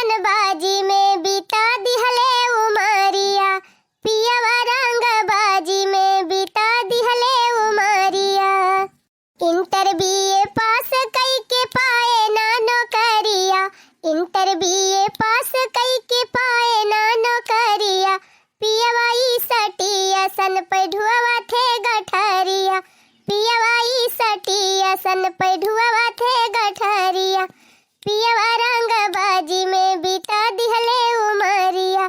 रंगन बाजी में बीता दिहले उमरिया, पियवा रंग बाजी में बीता दिहले उमरिया। इंटर बीए पास कई के पाए ना नौकरिया, इंटर बीए पास कई के पाए ना नौकरिया। पियवाई सटिया सन पे ढुआ थे गठरिया, पियवाई सटिया सन पे ढुआ थे गठरिया। पियवा रंग बाजी में बीता दिहले उमरिया,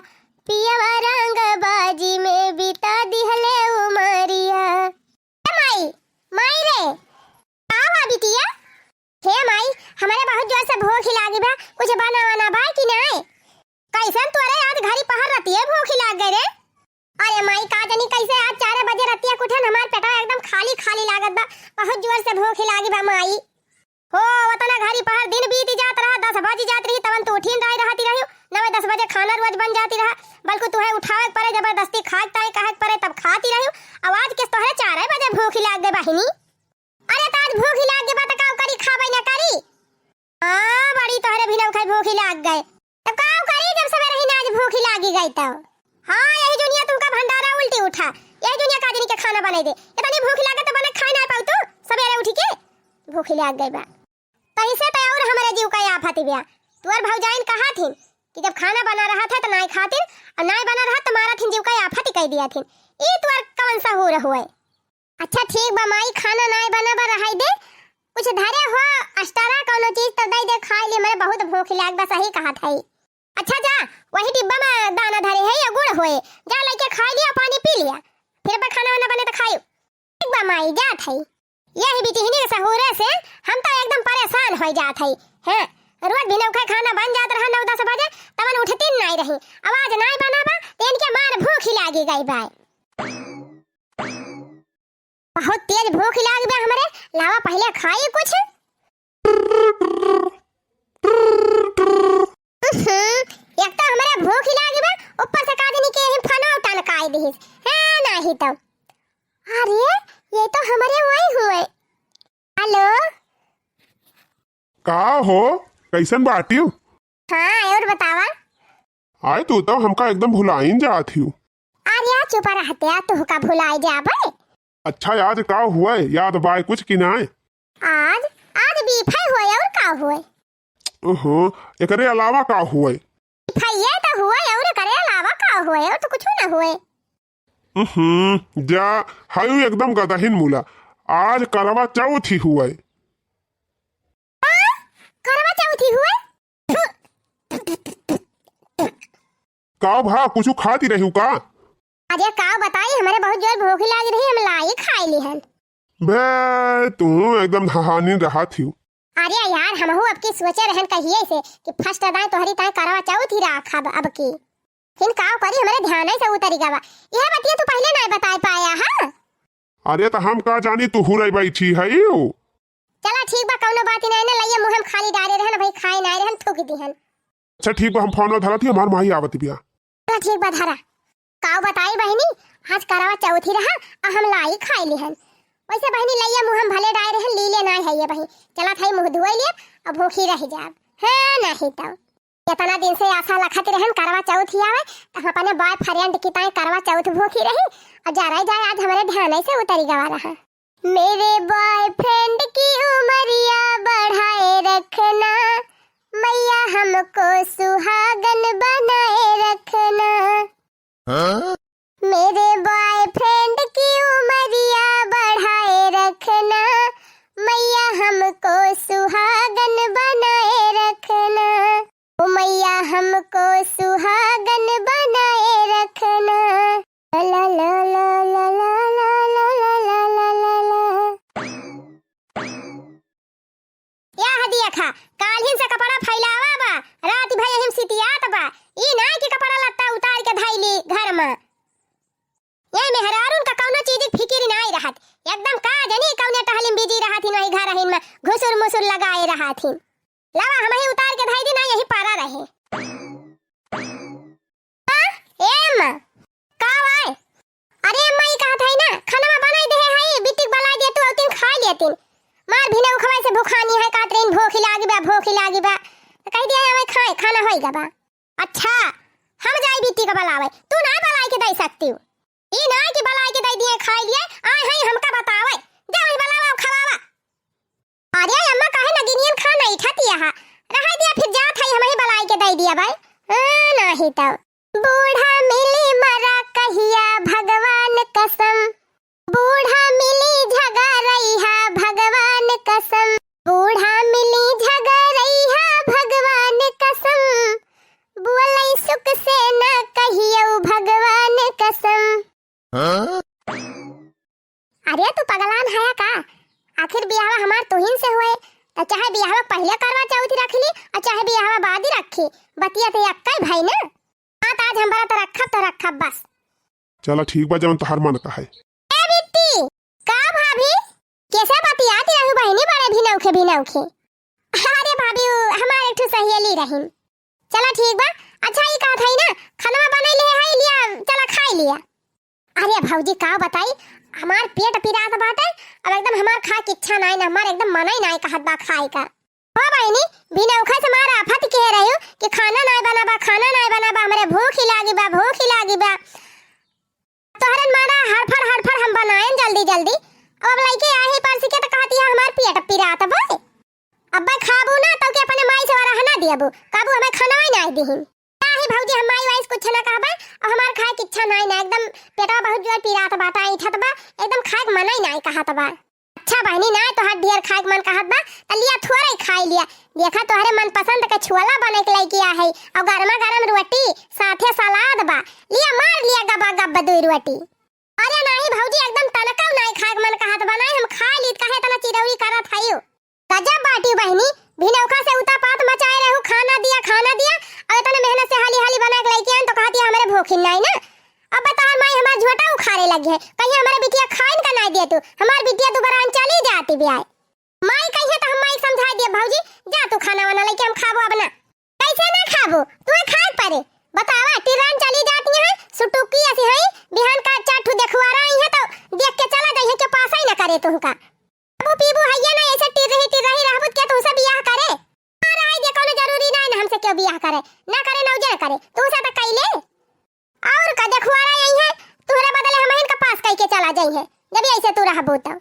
पियवा रंग बाजी में बीता दिहले उमरिया। माई माई रे आवा बिटिया। हे माई हमारे बहुत जोर से भूख लागी बा, कुछ बना वाना बा कि नहीं? कैसन तोरे आज घरी पहर रती है भूख लाग गई रे? अरे माई का जानी कैसे आज 4 बजे रतिया कुठन हमार पेटा एकदम खाली खाली लागत बा, बहुत जोर से भूख लागी बा माई। हो वतना घरी पहर दिन बीत जात रहा, 10 बजे जात रही तवन तो उठीन रहती रही, 9-10 बजे खाना रोज बन जाती रहा, बल्कि तुहे उठावे पड़े जबरदस्ती खात ताई कहत पड़े तब खाती रही। आवाज के तोहरे 4 बजे भूख लाग गई बहिनी। अरे ताज भूख लाग गई बा त काऊ करी खाबै ना करी? हां बड़ी तोहरे भिनौ खाई भूख लाग गए तब काऊ करी जब सवेरे ही आज भूख लागी गई तब। हां यही दुनिया तुमका भंडारा उल्टी उठा, यही दुनिया काजनी के खाना बने दे, इतनी भूख लागे तो बने खाई ना पाऊ तू सवेरे उठ के? भूख लाग गई बा तैसे तो और हमारे जीव का आफत बिया। तुअर भौजाइन कहा थी कि जब खाना बना रहा था तो नहीं खातिर और नहीं बना रहा तो मारा थी जीव का आफत ही कह दिया थी। ई तुअर कौन सा हो रहा है? अच्छा ठीक बा माई खाना नहीं बना बा रहाई दे, कुछ धरे हो अस्टारा कोनो चीज तो दे दे खाई ले, मेरे बहुत भूख लाग बा सही कहा था। अच्छा जा वही डिब्बा में दाना धरे है या गुड़ होए, जा लेके खा लिया पानी पी लिया, फिर बा खाना वाना बने तो खायो। ठीक बा माई जा थई। यही बिटिहनी के सहूरे से हम तो एकदम परेशान हो जात हई हैं। रोज भिनौ खाए खाना बन जात रहा 9-10 बजे तवन उठती नहीं रही, आवाज नहीं बनाबा तो इनके मार भूख लागी गई बा। बहुत तेज भूख लाग बा हमरे, लावा पहले खाई कुछ। एक तो हमरे भूख लागी बा ऊपर से काजनी के हम फनो टनकाई दिस है नहीं तो। अरे ये तो हमारे वही हुए। हेलो का हो कैसन बाटी? हाँ और बतावा। आए तू तो हमका एकदम भुलाइन जात हूँ। अरे चुप रहते तू का भुलाई जाबे। अच्छा याद का हुए? याद बाय कुछ कि नाय? आज आज बीफे हुए और का हुए? ओहो एकरे अलावा का हुए? बीफे तो हुए और करे अलावा का हुए और तो कुछ ना हुए। जा हायु एकदम गदहिन मूला, आज करवा चौथ ही हुए। करवा चौथ ही हुए? का भा कुछ खाती रहू का? अरे का बताई हमारे बहुत जोर भूख लग रही, हम लाई खाई ली हन। बे तू एकदम दहानी रहा थी। अरे यार हमहू अब की सोचे रहन कहिए से कि फर्स्ट दाई तोहरी ताई करवा चौथ ही राख अब की हिन का करी हमारे ध्यान से उतरी गवा। यह बतिया तू पहले नहीं बता पाया। हां अरे तो हम का जानी तू हुरई बैठी है यू। चला ठीक बा कौनो बात नहीं ना लइया मुंह हम खाली डारे रहन भाई खाए नहीं रहन थूक दिहन। अच्छा ठीक बा हम फोन धरा थी हमार माई आवत बिया। ठीक बा धरा काऊ बताई बहनी आज करवा चौथी रहा और हम लाई खाई लिहन। वैसे बहनी लइया मुंह हम भले डारे रहन लीले नहीं है ये बहनी, चला थाई मुंह धोई लिए अब भूखी रह जाब। हां नहीं तो इतना दिन से आशा लखत रहन करवा चौथ ही आवे तो हम अपने बॉयफ्रेंड की ताई करवा चौथ भूखी रही और जा रही जाए आज हमारे ध्यान से उतरी गवा रहा। मेरे बॉयफ्रेंड की उमरिया बढ़ाए रखना, मैया हमको सुहागन बनाए रखना। मेरे बॉयफ्रेंड की उमरिया बढ़ाए रखना, मैया हमको सुहागन बनाए रखना। ओ मैया हमको सुहागन बनाए रखना। ला ला ला ला ला ला ला ला ला ला ला। या हदिया खा काल्हिन से कपड़ा फैलावा बा, रात भर हम सितियात बा, ई नाय के कपड़ा लत्ता उतार के धैली घर में। ये मेहरारून का कौनो चीज फिकिर नहीं रहत, एकदम का जनी कौने टहलिम बिजी रहत नहीं घर हिन में घुसुर मुसुर लगाए रहत हिन। लावा हम ही उतार के धाई दी ना यही पारा रहे। एम का वाय? अरे अम्मा ई कहा था ना खाना बनाई दे है बिटिक बना दे तो औतिन खा लेतिन। मार भिने उखवाई से भूखानी है कातरेन भूख लागी बा कह दिया हमें खाए खाना होई गबा। अच्छा हम जाई बिट्टी का बलावे, तू ना बलाई के दे सकती हूँ। ई ना कि बलाई के दे दिए खाई लिए आए हैं हमका बतावे, जा वही बलावा खवावा। अरे अम्मा काहे नगिनियन खाना ही खाती है, रह दिया फिर जात है हम ही बलाई के दे दिया भाई। नहीं तो बूढ़ा मिली मरा कहिया भगवान कसम, बूढ़ा मिली झगा रही है भगवान कसम, बूढ़ा मिली झगा रही है भगवान कसम, बोलई सुख से न कहियो भगवान कसम। अरे तू पगलान है का? आखिर बियाह हमार तुहिन से हुए, तो चाहे बियाह पहले करवा चौथी रख ली और चाहे बियाह बाद ही रखी, बतिया तो यक्का ही भाई ना। आज हम बड़ा तो रखब बस। चला ठीक बा जवन तोहार मन का है। ए बिट्टी का भाभी कैसे बतियाती रहू बहनी बड़े भी नौखे। अरे भाभी हमारे एक सहेली रही। चला ठीक बा। अच्छा ही कहा था ना खाना बना ले है लिया, चला खा लिया। अरे भौजी का बताई हमार पेट पिरात बाटे, अब एकदम हमार खा की इच्छा नहीं, हमार एकदम मन ही नहीं कहत बा खाए का। हो बहनी बिना उखा से मारा आफत कह रही हो कि खाना नहीं बनाबा, खाना नहीं बनाबा, हमरे भूख ही लागी बा। तोहरन मारा हड़फड़ हम बनाएं जल्दी। अब लइके आही परसी के तो कहती है हमार पेट पिरात बा। अब खाबू ना तो के अपने माई से वाला ना दियबू, काबू हमें खाना ही नहीं दिहिन। आही भौजी हम माई वाइस कुछ ना कहबा और हमार खाए की इच्छा नहीं ना, एकदम पेटवा बहुत जोर पिरात बाटा इठत बा, एकदम खाए के मन ही नहीं कहत बा। अच्छा बहनी ना तो हट ढेर खाए मन कहत बा त लिया थोड़ा ही खाई लिया। देखा तोहरे मन पसंद के छोला बने के लइके आ है और गरमा रोटी साथे सलाद बा, लिया मार लिया गबा दो रोटी। अरे नहीं भौजी एकदम तनका नहीं खाए मन कहत बा, नहीं हम खा ली काहे तना चिरौरी करत हइयो। गजब बाटी बहनी भिनौखा से उता पात मचाए रहू, खाना दिया और इतना मेहनत से हाली बना के लइके आन तो कहती हमारे भूखिन नहीं ना। अब बता माई हमार झोटा उखाड़े लगी है, कहीं हमारे बिटिया खाइन का नहीं दे तू, हमार बिटिया दोबारा चली जाती ब्याह। माई कहिए तो हम माई समझा दिए भौजी जा तू खाना वाना लेके हम खाबो अब ना। कैसे ना खाबो तू खाए परे बतावा, टिरान चली जाती है सुटुकी ऐसी है, बिहान का चाटू देखवा रही है तो देख के चला जाइए के पास ही ना करे तुमका। अब पीबू हइया ना ऐसे टिर रही रहबत के तुमसे बियाह करे। और आई दे कोनो जरूरी नहीं ना हमसे क्यों बियाह करे, ना करे ना उजर करे, तू से तो कैले और का देखवा रही है, तोहरे बदले हम इनका पास कह के चला जाई है जब ऐसे तू रहबो तो।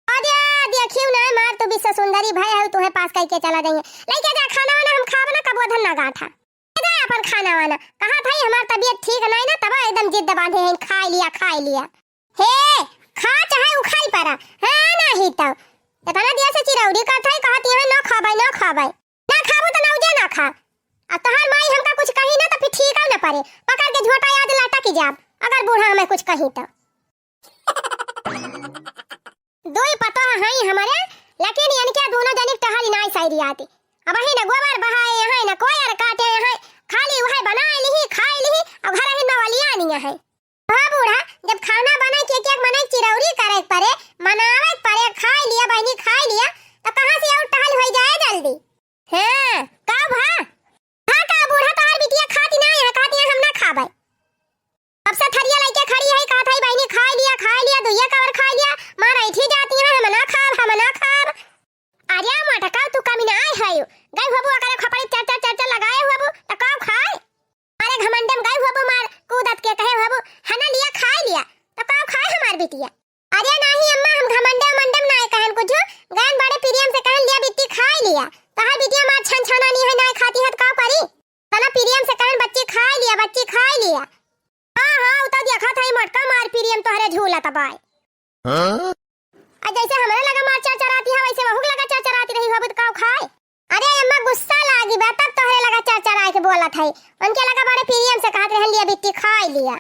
अरे देखियो ना मार तू विश्व सुंदरी भाई है, तोहे पास कह के चला जाई है लेके जा खाना वाना हम खाब ना कबो धन ना गाठा जा अपन खाना वाना। कहा था हमार तबीयत ठीक नहीं ना तब एकदम जिद बांधे हैं खाई लिया हे खा चाहे उखाई परा हां नहीं तो इतना दिया से चिरौरी का था कहती है ना खाबै ना खाबो तो ना उजे ना खा। अब तोहर माई हमका कुछ कही ना तो फिर ठीक ना परे पकड़ के झोटा याद लाटा की जाब अगर बूढ़ा हमें कुछ कही तो। दो ही पता है हमारे लेकिन इनके दोनों जनी टहल नहीं सही आती। अब ही ना गोबर बहाए है ना कोई और काटे है, खाली वही बना ली खाई ली और घर ही नवलिया नहीं है। हां बूढ़ा जब खाना बना के बनाई चिरौरी करे परे मनावे परे खाई लिया बहनी खाई लिया तो कहां से और टहल हो जाए जल्दी। हां का भा हां का बूढ़ा तार बिटिया खाती नहीं है, कहती है हम ना खाबै। अब से थरिया लेके खड़ी है कहा था बहनी खाई लिया दुइया कवर खा लिया मार ऐठी जाती है हम ना खाब। अरे मटका तू कमी ना आए है गई होबो अगर खपड़ी चर लगाए होबो त का खाए। अरे घमंडम गई होबो मार कूदत के कहे होबो हना लिया खाई लिया त का खाए हमार बिटिया। अरे नहीं अम्मा हम घमंडम ना कहन कुछ गान बड़े प्रियम से कहन लिया बिट्टी खाई लिया तहार बिटिया मार छन नहीं है ना खाती है त का करी तना प्रियम से कहन बच्ची खाई लिया। हां उता देखा था मटका मार प्रियम तोहरे झूला तबाय। हां जैसे हमारे लगा मार चरचराती है वैसे वहु लगा चरचराती रही होबत का खाए। अरे अम्मा गुस्सा लागी बा तब तोहरे लगा चरचराए के बोलत है, उनके लगा बड़े प्रियम से कहत रहन लिया बिट्टी खाई लिया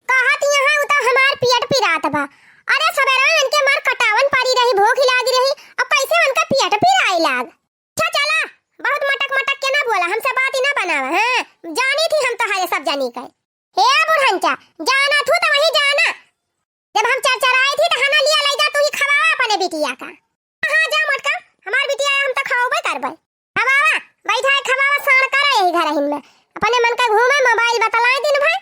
कहत यहां उता हमार पेट पिरात बा। अरे सबेरा इनके मार कटावन पारी रही भूख लागी रही अब कैसे उनका पेट पिराई लाग। अच्छा चला बहुत मटक के ना बोला हमसे बात ही ना बनावा। हां जानी थी हम तोहरे सब जानी के हे बुढ़ंचा जाना थू तो वही जाना जब हम चरचराई थी तो हना लिया ले जा तू ही खवावा अपने बिटिया का। हां जा मटका हमार बिटिया हम तो खाओबे करबे खवावा बैठा है खवावा साण करे यही घर हिन में अपने मन का घूमे मोबाइल बतलाए दिन भर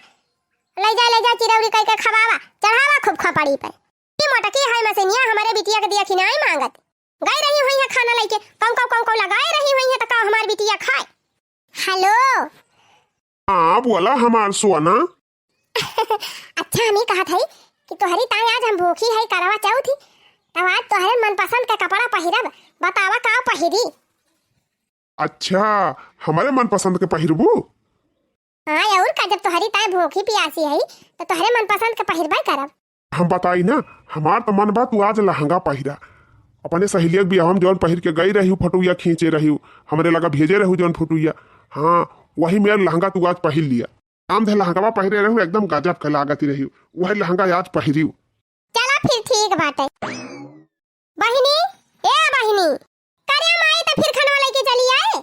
ले जा चिरौरी कह के खवावा चढ़ावा खूब खपड़ी पे। की मटकी है मसेनिया हमारे बिटिया के दिया खिनाई मांगत गई रही हुई है खाना लेके कौ लगाए रही हुई है तो का हमार बिटिया खाए। हेलो। हाँ बोला हमार सोना। अच्छा हम ही कहा था कि तोहरी ताई आज हम भूखी है करवा चौथ थी, तब आज तोहरे मनपसंद का कपड़ा पहिरब, बतावा का पहिरी। अच्छा हमारे मनपसंद के पहिरबू। हाँ और का, जब तोहरी ताई भूखी पियासी है तो तोहरे मनपसंद के पहिरबे करब। हम बताई ना, हमार तो मन बा तू आज लहंगा पहिरा। अपने सहेलिया के बियाह में जौन पहिर के गई रही फटुइया खींचे रही, हमरे लगा भेजे रही जौन फटुइया, हाँ वही मेरा लहंगा तू आज पहिर लिया। आम थे लहंगा पहिरे रहू, एकदम गजब के लागत रही, वही लहंगा आज पहिरी। चला फिर ठीक बाटे। बहिनी ए बहिनी, करे हम आई तो फिर खाना लेके चली आए।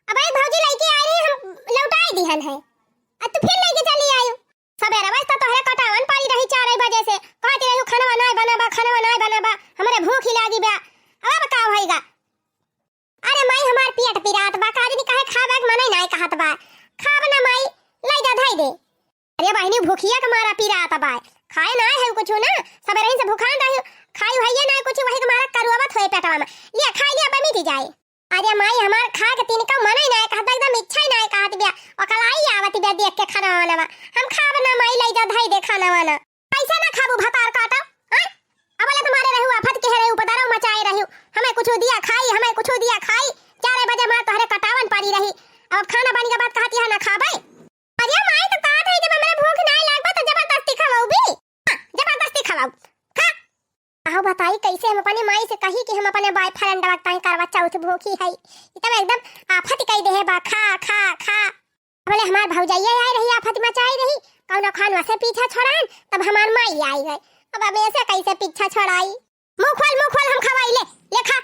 अब आई भौजी लेके आई रही, हम लौटाई दिहन है, अब तू फिर लेके चली आयो। सबेरे बस तो तोहरे कटावन पारी रही 4 बजे से, कहती रही खाना नहीं बनाबा, खाना नहीं बनाबा, हमरे भूख ही लागी बा। अब का होएगा? अरे माई हमार पेट पिरात बा, कादी नी काहे खाबे के मने नहीं कहत बा, खाब ना माई लै जा धई दे। अरे बहिनी भूखिया के मारा पिरात बा, खाए ना है कुछ ना, सबेरे से भूखान रही, खाई होइए ना कुछ, वही के मारा करुआवत होए पेटवा में, ले खाई ले अब मिट जाए। अरे माई हमार खा के तिनका मने नहीं कहत, एकदम इच्छा ही नहीं कहत बिया, अकलाई आवत बिया देख के खाना वाला। हम खाब ना माई लै जा धई दे खाना वाला, पैसा ना खाबू भतार काटा। हां अबले तुम्हारे रहू आफत के रहू, पदारो मचाए रहू, हमें कुछ दिया खाई, हमें कुछ दिया खाई। 4 बजे मार तोहरे कटावन पारी रही, अब खाना पानी के बाद कहती है ना खाबे। अरे माई तो कहत है जब हमरे भूख नहीं लागबा तो जबरदस्ती खवाऊ भी, जबरदस्ती खवाऊ खा। आओ बताई कैसे हम अपने माई से कही कि हम अपने बॉयफ्रेंड वक्ता करवा चौथ भूखी है, तब एकदम आफत कह दे है बा, खा खा खा। बोले हमार भौजाइया आई रही, आफत मचाई रही, कौनो खान से पीछा छोड़ान, तब हमार माई आई गए। अब ऐसे कैसे पीछा छोड़ाई? मुंह खोल हम खवाई ले खा।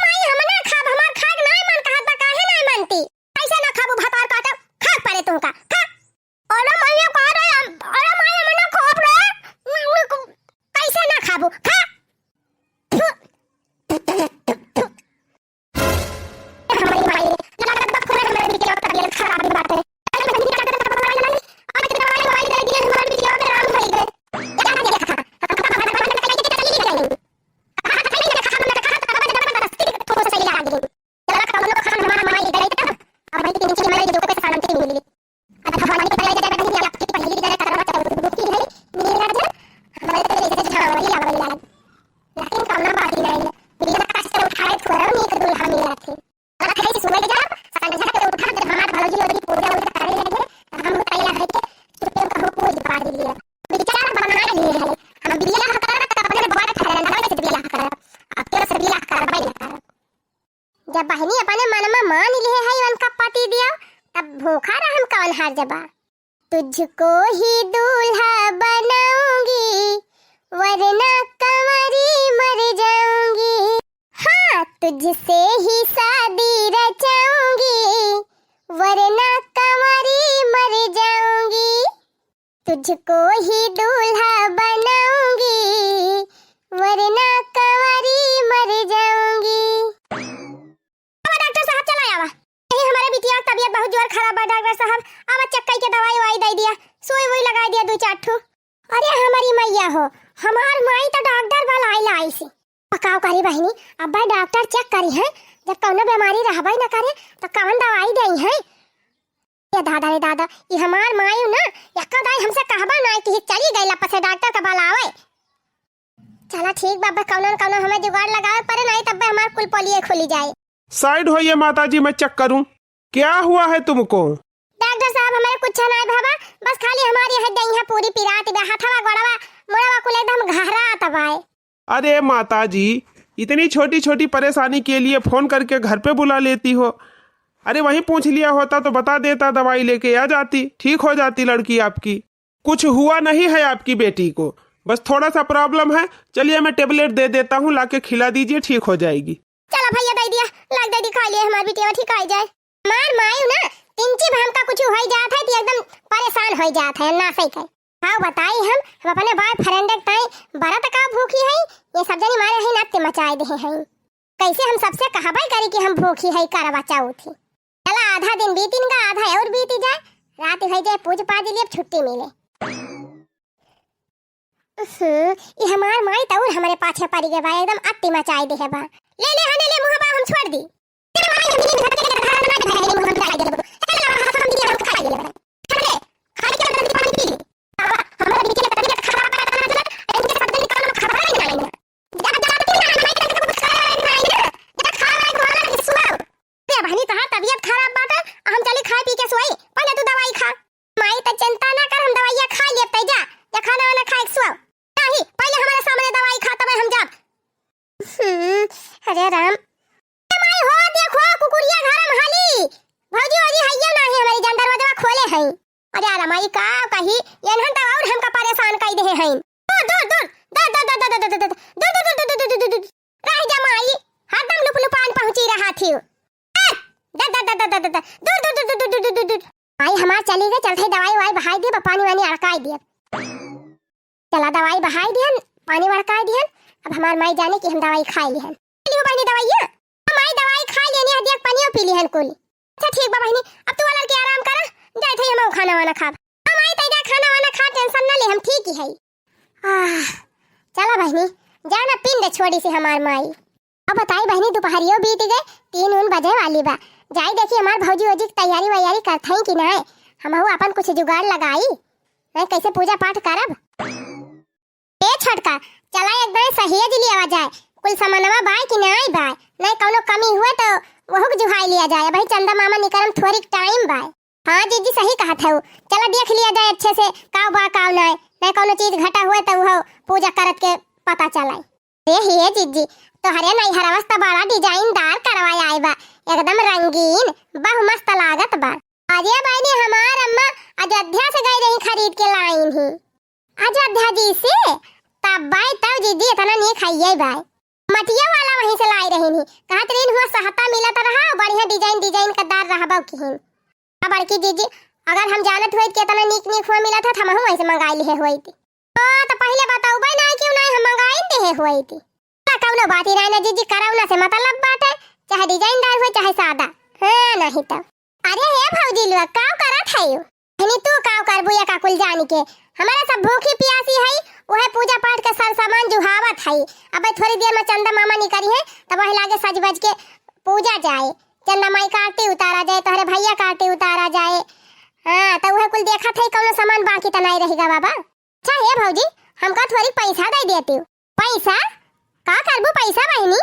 माई हम ना खाब, हमार खाग नहीं मन कहत बा, काहे नहीं मनती? कैसे ना खाबू भतार काटा, खा पड़े तुमका खा। अरे माई कह रहे, अरे माई हम ना खाब रे, कैसे ना खाबू खा। हमारी माई लगा तक खोले हमारे बिटिया का तबीयत खराब ही बात है। जब बहनी अपने मन में मान लिए है उनका पति दिया, तब भूखा रहम कौन हार जबा। तुझको ही दूल्हा बनाऊंगी, वरना कंवरी मर जाऊंगी। हाँ तुझसे ही शादी रचाऊंगी, वरना कंवरी मर जाऊंगी। तुझको ही दूल्हा बनाऊंगी, वरना कंवरी मर जाऊंगी। डॉक्टर साहब चला आवा, यही हमारे बिटिया की तबीयत बहुत जोर खराब है। डॉक्टर साहब आवा चक्कर के दवाई वाई दे दिया, सुई वही लगा दिया 2-4 ठो। अरे हमारी मैया हो, हमार माई तो डॉक्टर वाला आई सी पकाव करी बहनी। अब भाई डॉक्टर चेक करी है, जब कौनो बीमारी रहबे न करे तो कौन दवाई देई है। ये दादा रे दादा, ये हमार माई ना एक दाई हमसे कहबा ना कि चली गई लपसे डॉक्टर का बुलावे। चला ठीक बाबा, कौनो कौनो हमें जुगाड़ लगावे पड़े, नहीं तब हमार कुल पोलिए खुली जाए। साइड होइए माताजी, मैं चेक करूं क्या हुआ है तुमको। डॉक्टर साहब हमारे कुछ नहीं बाबा, बस खाली हमारी है दही है पूरी पिरात बे, हाथवा गोड़वा मोड़वा कुल एकदम घहरा तबाए। अरे माताजी, इतनी छोटी छोटी परेशानी के लिए फोन करके घर पे बुला लेती हो। अरे वहीं पूछ लिया होता तो बता देता, दवाई लेके आ जाती, ठीक हो जाती लड़की आपकी। कुछ हुआ नहीं है आपकी बेटी को, बस थोड़ा सा प्रॉब्लम है। चलिए मैं टेबलेट दे देता हूँ, लाके खिला दीजिए, ठीक हो जाएगी। चलो भैया दे दिया, लग दे दिखा लिए हमारी बेटी ठीक हो जाए। मार मायू ना तिनची भाम का कुछ हो जाता है तो एकदम परेशान हो जाता है ना सही कहे। हाँ बताई हम अपने बॉयफ्रेंड ताई बरत का भूखी है, ये सब जनी मारे है नाते मचाए दे हैं। कैसे हम सबसे कहबे करी कि हम भूखी है करवा चौथ। चला आधा दिन बीतिन का, आधा और बीती जाए, रात हो जाए पूज पाज लिए छुट्टी मिले। ये हमार माई तो हमारे पाछे पड़ी गए बा, एकदम अत्ती मचाए दे है बा। ले ले हने ले मुंह बा हम छोड़ दी। अरे रमाई का कही एनहन त और हमका परेशान कई दे हैं दूर दूर दूर दूर दूर दूर दूर दूर दूर दूर दूर दूर रह जा माई हरदम लुपलुपान पहुंची रहा थी दूर दूर दूर दूर दूर दूर दूर दूर आई हमार चली गए चलते दवाई वाई बहाई दे पानी वानी अड़काई दिए चला दवाई बहाई दिहन पानी अड़काई दिहन अब हमार माई जाने कि हम दवाई खाई लिहन लियो बहनी दवाई माई दवाई खाई लेनी हदिया पानियो पी लिहन कुल अच्छा ठीक बा बहनी अब तू वाला के आराम कर जाए थे हम खाना वाना खा हम आई तैया खाना वाना खा टेंशन ना ले हम ठीक ही है चला बहनी जाना पिन दे छोड़ी से हमार माई अब बताई बहनी दोपहरियो बीत गए 3 बजे वाली बा जाई देखी हमार भौजी वजी की तैयारी वैयारी करत हई कि नहीं हमहू अपन कुछ जुगाड़ लगाई मैं कैसे पूजा पाठ करब ए छोटका चला एकदम सहेज लिया जाए कुल सामानवा बाय कि नहीं बाय नहीं कोनो कमी हुए तो वहु जुहाई लिया जाए भाई चंदा मामा निकलम थोड़ी टाइम बाय हाँ जीजी सही कहा था चला देख लिया जाए अच्छे से काव बा काव नहीं कोनो चीज घटा हुए तो वह पूजा करत के पता चलाए हे जीजी तो हरे नहीं हरवस्ता बड़ा डिजाइनदार करवाए आए बा एकदम रंगीन बहु मस्त लागत बा अजय भाई ने हमार अम्मा अयोध्या से गई रही खरीद के लाइन ही अयोध्या जी से तब भाई तब जीजी इतना नहीं खाइए भाई मटिया वाला वहीं से लाई रही नहीं कहा ट्रेन हुआ सहता मिला तो रहा बढ़िया डिजाइन का दार रहा बाऊ की अब बड़की जीजी अगर हम जानत हुए कि इतना नीक नीक हुआ मिला था हम वैसे मंगाई लिए हुई थी तो पहले बताओ भाई ना क्यों नहीं हम मंगाई दे हुई थी कौनो बात ही ना जीजी कराउना से मतलब बात है चाहे डिजाइनदार हो चाहे सादा हां नहीं तो अरे हे भौजी लोग काव करत है हनी तू काव करबू या काकुल जानी के हमारा सब भूखी प्यासी है ओहे पूजा पाठ के सार सामान जुहावत है अब थोड़ी देर में चंदा मामा निकली है तब वही लागे सज बज के पूजा जाए चंदा माई का आरती उतारा जाए तोहरे भैया का आरती उतारा जाए हां तो वह कुल देखा थे कौनो सामान बाकी त नहीं रहेगा बाबा अच्छा हे भौजी हमका थोड़ी पैसा दे देती पैसा का करबू पैसा बहनी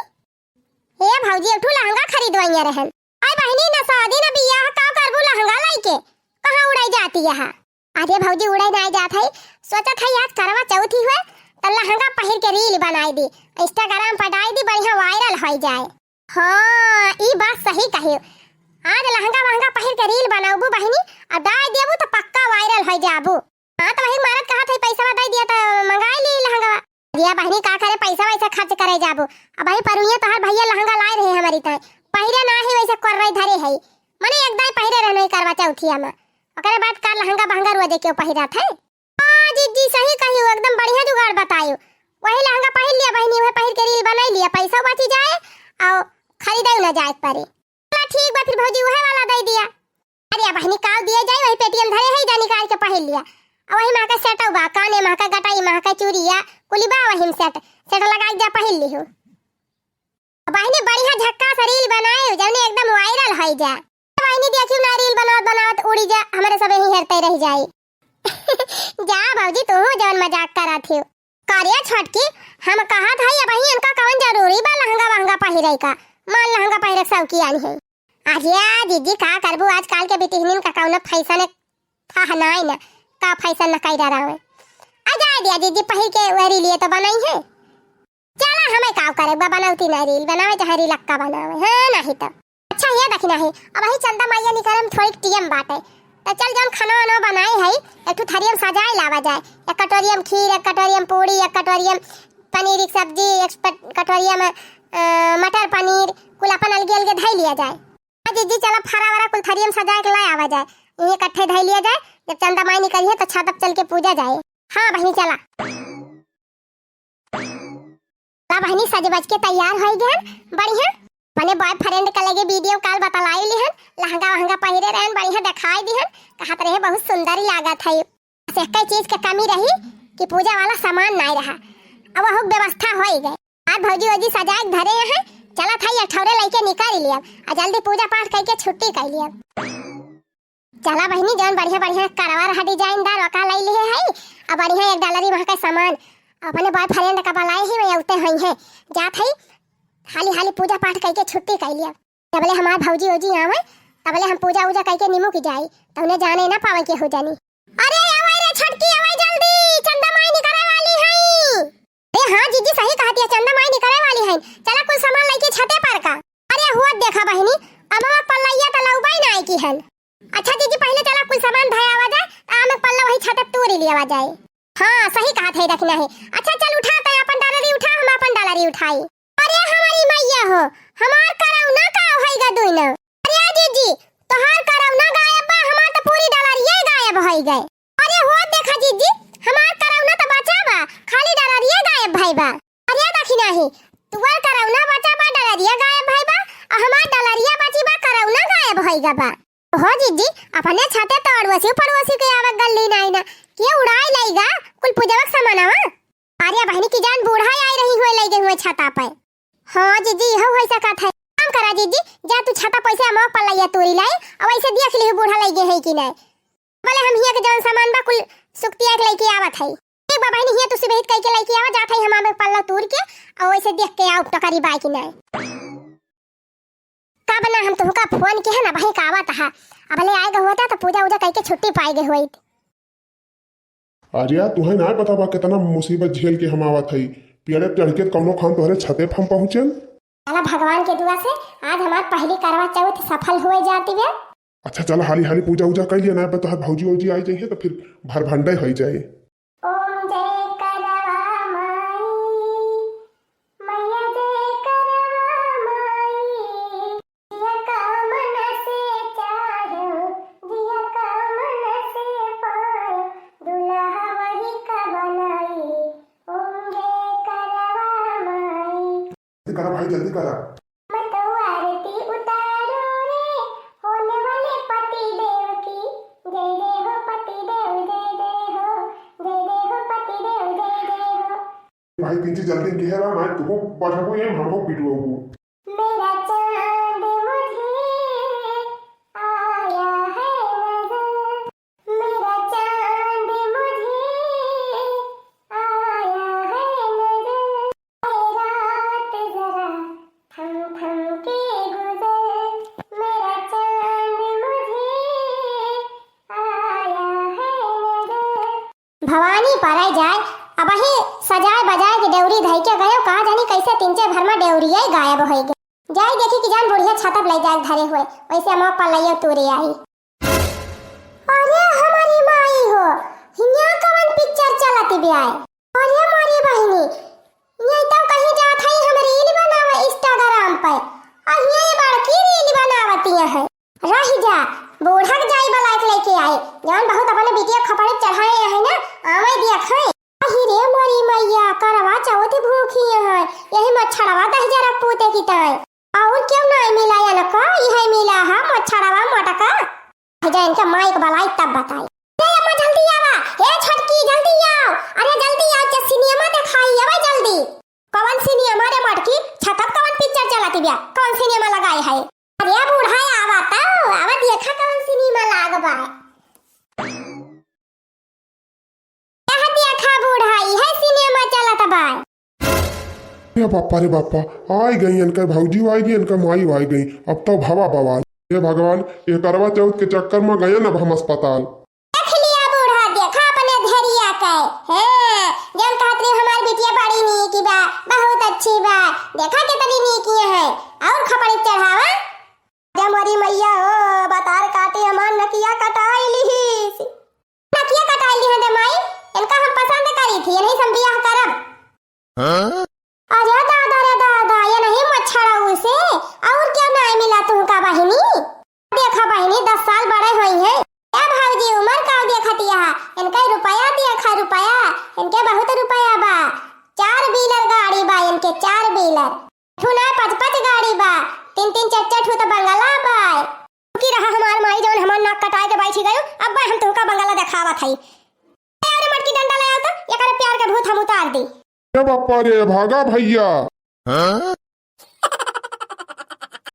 हे भौजी एकठू लहंगा खरीदवाइया रहन आई बहनी ना शादी ना बियाह का करबू लहंगा लाइके कहां उड़ाई जाती है अरे भौजी उड़ाई नहीं जात है सोचत है आज करवा चौथी हुए तो लहंगा पहिर के रील बनाई दी इंस्टाग्राम पर डाल दी बढ़िया वायरल हो जाए हां ई बात सही कही आज लहंगा महंगा पहिर के रील बनाऊबू बहनी और डाल देबू तो पक्का वायरल हो जाबू हां तो वही मारत कहा था पैसा दे दिया तो मंगाई ली लहंगा दिया बहनी का करे पैसा वैसा खर्च करे जाबो अब भाई परुनिया तोहर भैया लहंगा लाए रहे हमारी त पहिरे ना ही वैसे कर रही धरे है माने एक दाई पहिरे रहने करवा चौथिया में ओकरे बाद का लहंगा बहंगा रुआ दे के पहिरा थे हां जीजी सही कहियो एकदम बढ़िया जुगाड़ बतायो वही लहंगा पहिर लिया बहनी वही पहिर के रील बनाई लिया पैसा बची जाए और खरीदे ना जाए परे ठीक बा फिर भौजी वही वाला दे दिया अरे बहनी काव दिए जाए वही पेटीएम धरे है जा निकाल के पहिर लिया वही मां का सेट बा काने मां का गटाई मां का चूड़िया कुलिबा वही सेट लगा जा पहिर ली हो बहनी बढ़िया झक्का से रील बनाए जने एकदम वायरल हो जा बहनी देखियो ना रील बनावत उड़ी जा हमारे सब यही हेरते रह जाए जा भौजी तू जौन मजाक करत हो कार्य छटकी हम कहा था अब ही इनका कौन जरूरी बा लहंगा महंगा पहिरे का मान लहंगा पहिरे सब की आनी है आजिया दीदी का करबू आजकल के बिटिहनिन का कौन फैशन था नहीं ना का फैशन न कई रहा है आजा दिया दीदी पहिर के वरी लिए तो बनाई है चला हमें काव करे बनावती ना रील बनावे चाहे रील लक्का बनावे हां नहीं तो अच्छा ये देखना है अब ही चंदा माइया निकलम थोड़ी टीएम बाटे तो चल जौन खाना वाना बनाए है एक थरियम सजाए लावा जाए एक कटोरियम खीर एक कटोरियम पूरी एक कटोरियम पनीर की सब्जी एक कटोरियम मटर पनीर कुल अपन अलगे अलगे धई लिया जाए दीदी चला फरा वरा कुल थरियम सजाए के लाए आवा जाए ये इकट्ठे धई लिया जाए जब चंदा माई निकली है तो छत पर चल के पूजा जाए हाँ बहनी चला बहनी सज बज के तैयार हो गए बढ़िया अपने बॉयफ्रेंड का लगे वीडियो कॉल बतलाई लिहन लहंगा वहंगा पहिरे रहन बढ़िया दिखाई दिहन कहत रहे बहुत सुंदर लागत है से कई चीज के कमी रही कि पूजा वाला सामान नहीं रहा अब वह व्यवस्था हो गई आज भौजी वजी सजाए धरे हैं चला था ये ठौरे लेके निकाल लिया और जल्दी पूजा पाठ करके छुट्टी कर लिया चला बहनी जौन बढ़िया बढ़िया करवा रहा डिजाइनदार वका लाई लिए है अब बढ़िया एक डॉलरी वहां का सामान अपने बॉयफ्रेंड का बुलाए ही मैं उते हुई है जात है हाली हाली पूजा पाठ करके छुट्टी कर लिया तबले हमार भौजी ओजी आवे तबले हम पूजा उजा करके निमु की जाई तो उन्हें जाने ना पावे के हो जानी अरे आवे रे छटकी आवे जल्दी चंदा माई निकले वाली है अरे हां जीजी सही कहती है चंदा माई निकले वाली है चला कुछ सामान लेके छते पर का अरे हुआ देखा बहनी अब पल्लैया त लौबाई ना आई की हन अच्छा जीजी पहले चला कुल सामान धाय आवा जाए आम पल्ला वही छत तोड़ लिया जाए। हाँ सही कहा थे रखना है। अच्छा चल उठा तो अपन डालरी उठा हम अपन डालरी उठाई। अरे हमारी मैया हो हमार कराऊ ना का होइगा दुइना। अरे जीजी तोहार कराऊ ना गायब बा हमार तो पूरी डालरी गायब होई गए। अरे हो देखा जीजी हमार कराऊ ना तो बचा बा खाली डालरी गायब भाई बा। अरे देखी नहीं तुआर कराऊ ना बचा बा डालरी गायब भाई बा और हमार डालरी बची बा कराऊ ना गायब होइगा बा। हो जीजी अपने छाते तो अड़वसी पड़वसी के आवक गल्ली नहीं ना के उड़ाई लेगा कुल पूजवक सामानवा। आर्या बहनी की जान बूढ़ा आई रही हुए लगे हुए छाता पे। हां जीजी हो होई सकत है काम करा जीजी जा तू छाता पैसे हम पर लइया तोरी लाई अब ऐसे देख ली बूढ़ा लगे है कि नहीं बोले हम हिया के जान सामान बा कुल सुक्तिया के लेके आवत है। एक बा बहनी हिया तू सुबह कह के लेके आवा जात है हम पल्ला तोड़ के और ऐसे देख के आओ टकरी बाई कि नहीं का बना हम तुमका फोन के है ना भाई का आवत है अब ले आएगा होता तो पूजा उजा करके छुट्टी पाएगे होई। आर्या तुहे ना पता बा कितना मुसीबत झेल के हम आवत हई पेड़े चढ़ के कौनो खान तोहरे छते पे हम पहुंचन। चला भगवान के दुआ से आज हमार पहली करवा चौथ सफल हुए जाती है। अच्छा चल हाली हाली पूजा उजा कर लिया ना तोहर भौजी औजी आई जाइए तो फिर भर भंडे हो जाए। ओम जय करवा माई मैया जय करवा माई दिया कामना से चाहो दिया कामना से पायो दुल्हा वही का बनाई। ओम जय करवा माई करा भाई जल्दी करा। मैं तो आरती उतारू रे होने वाले पति देव की जय जय हो पति देव जय जय हो पति देव जय जय हो। भाई पीछे जल्दी घेरा ना तू बैठो ये हम हो पीटू मेरा चांद मुझे आया है नजर मेरा चांद मुझे आया है नजर रात जरा थम थम के गुजर मेरा चांद मुझे आया है नजर। भवानी पाराई जाए अब ही सजाए बजाए के डेवरी धई के गयो कहा जानी कैसे तिनचे भर में डेवरिया गायब होई गए। जाई देखी कि जान बुढ़िया छतप ले जाए धरे हुए वैसे हम पर लइयो तोरे आई। अरे हमारी माई हो हिया कवन पिक्चर चलत बियाए। अरे मारी बहिनी ये तो कहीं जात है हम रील बनावे इंस्टाग्राम पे और ये बड़की रील बनावती है रही जा बूढ़ा जाई बला के लेके आए जान बहुत अपने वीडियो खपड़े चढ़ाए है ना आवे देख है। अहि रे मोरी मैया करवा चौथ भूखी है यही मच्छरवा 10,000 पूते की ताई और क्यों नहीं मिला या न का यही मिला है मच्छरवा मटका जा इनका माइक बलाई तब बताई। ए अम्मा जल्दी आवा ए छटकी जल्दी आओ अरे जल्दी आओ के सिनेमा दिखाई आवे जल्दी। कौन सिनेमा रे मटकी छतप कौन पिक्चर चलाती बिया कौन सिनेमा लगाई है। अरे बूढ़ा आवा तो आवा देखा कौन सिनेमा लागबा रे बापा रे बापा आई गई इनका भौजी आई गई इनका माई आई गई अब तो भवा बवाल। हे भगवान ये करवा चौथ के चक्कर में गए ना हम अस्पताल। देख लिया बूढ़ा देखा अपने धैर्य के हैं जन कहते हमारी बिटिया बड़ी नी की बा बहुत अच्छी बा देखा कितनी नी की है और खपड़ी चढ़ावा जब मोरी मैया हो बतार काटे हमार नकिया कटाई ली नकिया कटाई ली है माई इनका हम पसंद करी थी नहीं हम बियाह करब। अरे दादा ये नहीं मच्छरा उसे और क्या नहीं मिला तुमका बहिनी देखा बहिनी 10 साल बड़े हुई है क्या भाऊजी उम्र का देखती है इनका रुपया देखा रुपया इनके बहुत रुपया बा 4 व्हीलर गाड़ी बा इनके 4 व्हीलर ठुना 5-5 गाड़ी बा 3-3 4-4 ठू तो बंगला बा की रहा हमार माई जौन हमर नाक कटाए के बैठी गयो अब बा हम तुमका बंगला दिखावत हई। अरे मटकी डंडा ले आओ तो एकरे प्यार के भूत हम उतार दी। बापा रे भागा भैया।